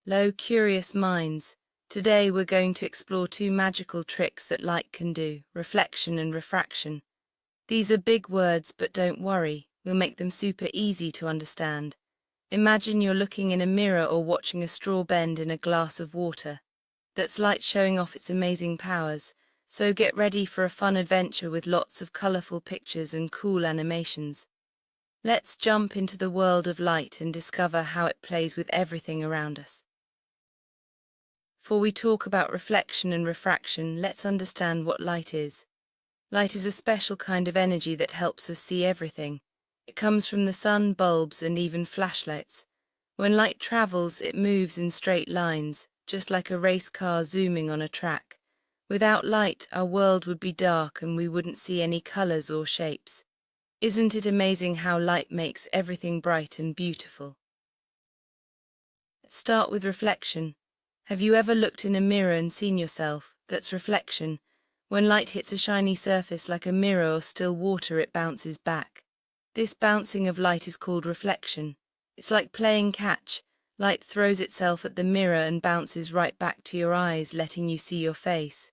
Hello, curious minds. Today we're going to explore two magical tricks that light can do, reflection and refraction. These are big words, but don't worry, we'll make them super easy to understand. Imagine you're looking in a mirror or watching a straw bend in a glass of water. That's light showing off its amazing powers, so get ready for a fun adventure with lots of colorful pictures and cool animations. Let's jump into the world of light and discover how it plays with everything around us. Before we talk about reflection and refraction, let's understand what light is. Light is a special kind of energy that helps us see everything. It comes from the sun, bulbs, and even flashlights. When light travels, it moves in straight lines, just like a race car zooming on a track. Without light, our world would be dark and we wouldn't see any colors or shapes. Isn't it amazing how light makes everything bright and beautiful? Let's start with reflection. Have you ever looked in a mirror and seen yourself? That's reflection. When light hits a shiny surface like a mirror or still water, it bounces back. This bouncing of light is called reflection. It's like playing catch. Light throws itself at the mirror and bounces right back to your eyes, letting you see your face.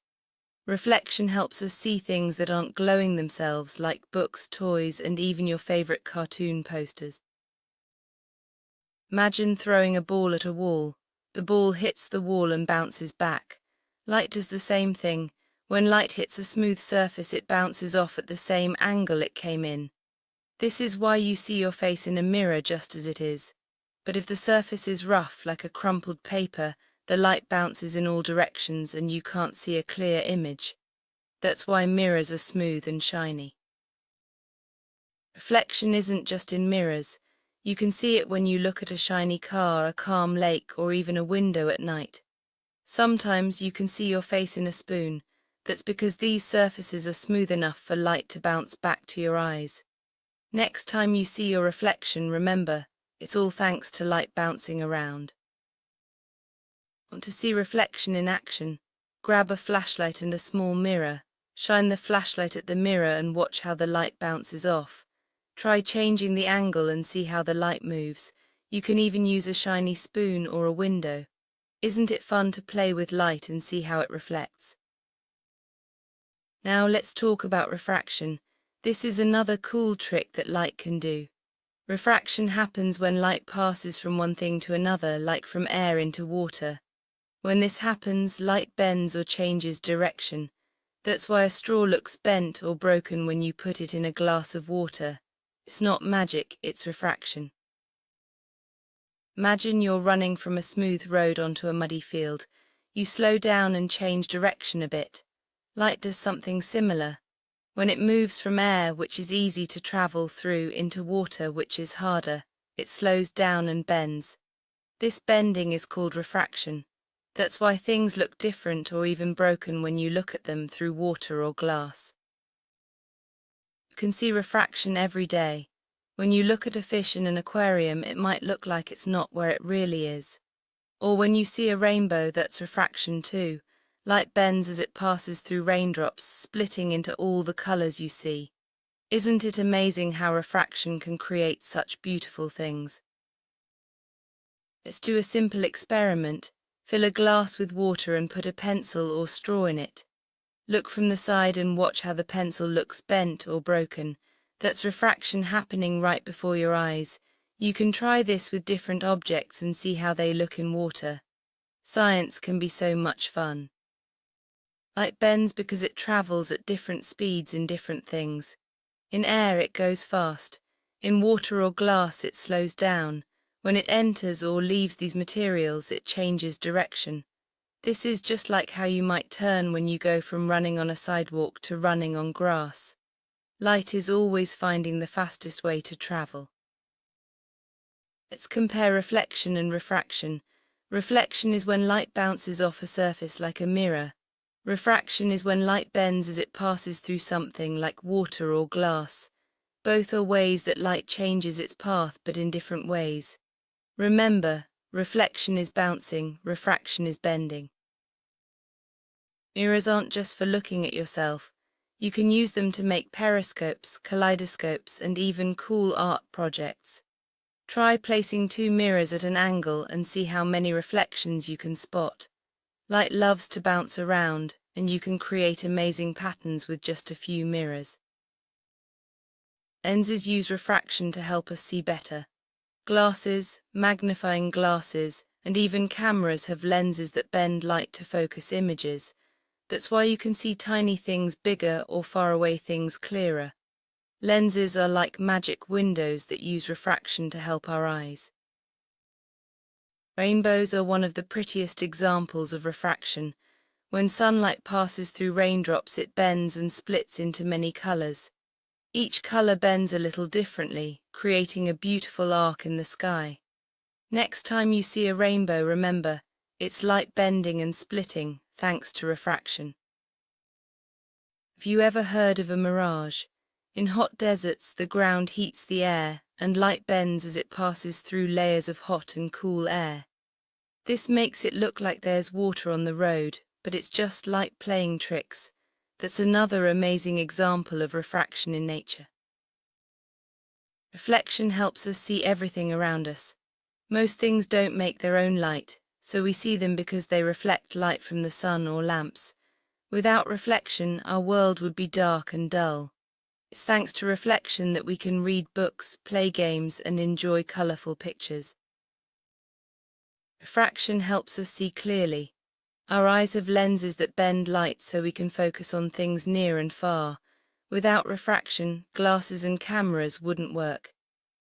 Reflection helps us see things that aren't glowing themselves, like books, toys, and even your favorite cartoon posters. Imagine throwing a ball at a wall. The ball hits the wall and bounces back. Light does the same thing. When light hits a smooth surface, it bounces off at the same angle it came in. This is why you see your face in a mirror just as it is. But if the surface is rough, like a crumpled paper, the light bounces in all directions and you can't see a clear image. That's why mirrors are smooth and shiny. Reflection isn't just in mirrors. You can see it when you look at a shiny car, a calm lake, or even a window at night. Sometimes you can see your face in a spoon. That's because these surfaces are smooth enough for light to bounce back to your eyes. Next time you see your reflection, remember, it's all thanks to light bouncing around. Want to see reflection in action? Grab a flashlight and a small mirror. Shine the flashlight at the mirror and watch how the light bounces off. Try changing the angle and see how the light moves. You can even use a shiny spoon or a window. Isn't it fun to play with light and see how it reflects? Now let's talk about refraction. This is another cool trick that light can do. Refraction happens when light passes from one thing to another, like from air into water. When this happens, light bends or changes direction. That's why a straw looks bent or broken when you put it in a glass of water. It's not magic, it's refraction. Imagine you're running from a smooth road onto a muddy field. You slow down and change direction a bit. Light does something similar. When it moves from air, which is easy to travel through, into water, which is harder, it slows down and bends. This bending is called refraction. That's why things look different or even broken when you look at them through water or glass. You can see refraction every day. When you look at a fish in an aquarium, it might look like it's not where it really is. Or when you see a rainbow, that's refraction too. Light bends as it passes through raindrops, splitting into all the colors you see. Isn't it amazing how refraction can create such beautiful things? Let's do a simple experiment. Fill a glass with water and put a pencil or straw in it. Look from the side and watch how the pencil looks bent or broken. That's refraction happening right before your eyes. You can try this with different objects and see how they look in water. Science can be so much fun. Light bends because it travels at different speeds in different things. In air it goes fast. In water or glass it slows down. When it enters or leaves these materials, it changes direction. This is just like how you might turn when you go from running on a sidewalk to running on grass. Light is always finding the fastest way to travel. Let's compare reflection and refraction. Reflection is when light bounces off a surface like a mirror. Refraction is when light bends as it passes through something like water or glass. Both are ways that light changes its path, but in different ways. Remember, reflection is bouncing, refraction is bending. Mirrors aren't just for looking at yourself. You can use them to make periscopes, kaleidoscopes, and even cool art projects. Try placing two mirrors at an angle and see how many reflections you can spot. Light loves to bounce around, and you can create amazing patterns with just a few mirrors. Lenses use refraction to help us see better. Glasses, magnifying glasses, and even cameras have lenses that bend light to focus images. That's why you can see tiny things bigger or far away things clearer. Lenses are like magic windows that use refraction to help our eyes. Rainbows are one of the prettiest examples of refraction. When sunlight passes through raindrops, it bends and splits into many colors. Each color bends a little differently, creating a beautiful arc in the sky. Next time you see a rainbow, remember, it's light bending and splitting, thanks to refraction. Have you ever heard of a mirage? In hot deserts, the ground heats the air, and light bends as it passes through layers of hot and cool air. This makes it look like there's water on the road, but it's just light playing tricks. That's another amazing example of refraction in nature. Reflection helps us see everything around us. Most things don't make their own light, so we see them because they reflect light from the sun or lamps. Without reflection, our world would be dark and dull. It's thanks to reflection that we can read books, play games, and enjoy colorful pictures. Refraction helps us see clearly. Our eyes have lenses that bend light so we can focus on things near and far. Without refraction, glasses and cameras wouldn't work.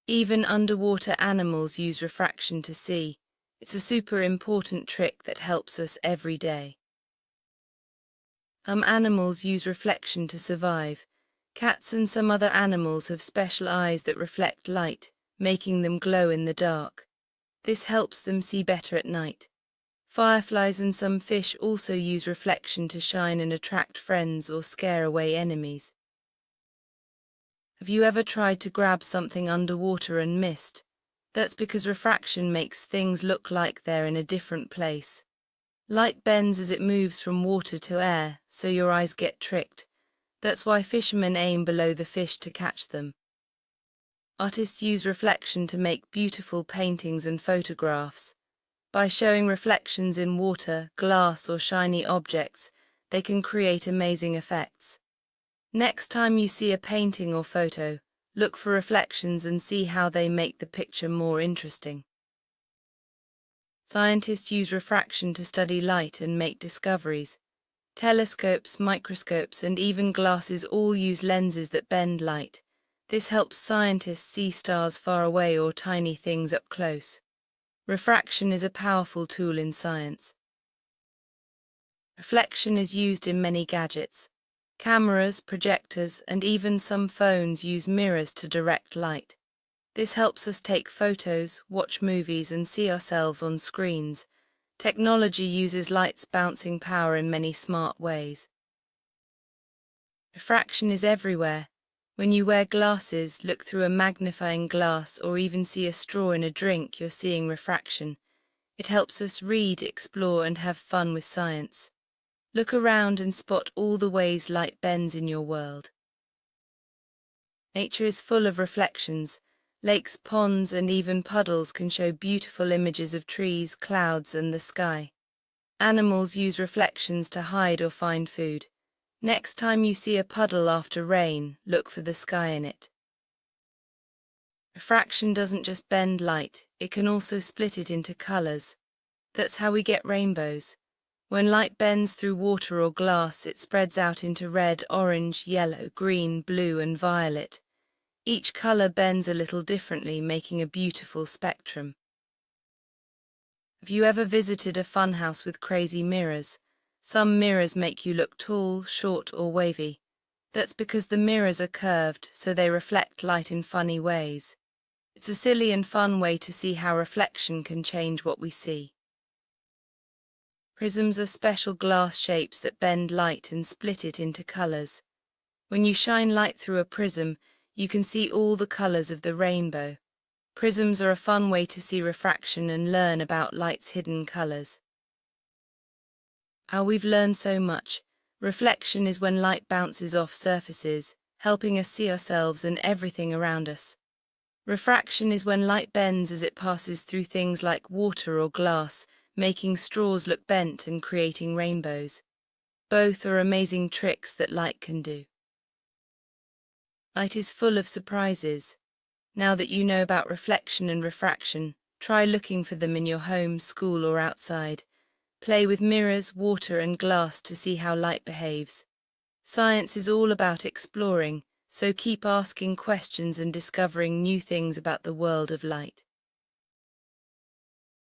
Even underwater animals use refraction to see. It's a super important trick that helps us every day. Some animals use reflection to survive. Cats and some other animals have special eyes that reflect light, making them glow in the dark. This helps them see better at night. Fireflies and some fish also use reflection to shine and attract friends or scare away enemies. Have you ever tried to grab something underwater and missed? That's because refraction makes things look like they're in a different place. Light bends as it moves from water to air, so your eyes get tricked. That's why fishermen aim below the fish to catch them. Artists use reflection to make beautiful paintings and photographs. By showing reflections in water, glass, or shiny objects, they can create amazing effects. Next time you see a painting or photo, look for reflections and see how they make the picture more interesting. Scientists use refraction to study light and make discoveries. Telescopes, microscopes, and even glasses all use lenses that bend light. This helps scientists see stars far away or tiny things up close. Refraction is a powerful tool in science. Reflection is used in many gadgets. Cameras, projectors, and even some phones use mirrors to direct light. This helps us take photos, watch movies, and see ourselves on screens. Technology uses light's bouncing power in many smart ways. Refraction is everywhere. When you wear glasses, look through a magnifying glass, or even see a straw in a drink, you're seeing refraction. It helps us read, explore, and have fun with science. Look around and spot all the ways light bends in your world. Nature is full of reflections. Lakes, ponds, and even puddles can show beautiful images of trees, clouds, and the sky. Animals use reflections to hide or find food. Next time you see a puddle after rain, look for the sky in it. Refraction doesn't just bend light, it can also split it into colors. That's how we get rainbows. When light bends through water or glass, it spreads out into red, orange, yellow, green, blue, and violet. Each color bends a little differently, making a beautiful spectrum. Have you ever visited a funhouse with crazy mirrors? Some mirrors make you look tall, short, or wavy. That's because the mirrors are curved, so they reflect light in funny ways. It's a silly and fun way to see how reflection can change what we see. Prisms are special glass shapes that bend light and split it into colors. When you shine light through a prism, you can see all the colors of the rainbow. Prisms are a fun way to see refraction and learn about light's hidden colors. We've learned so much. Reflection is when light bounces off surfaces, helping us see ourselves and everything around us. Refraction is when light bends as it passes through things like water or glass, making straws look bent and creating rainbows. Both are amazing tricks that light can do. Light is full of surprises. Now that you know about reflection and refraction, try looking for them in your home, school, or outside. Play with mirrors, water, and glass to see how light behaves. Science is all about exploring, so keep asking questions and discovering new things about the world of light.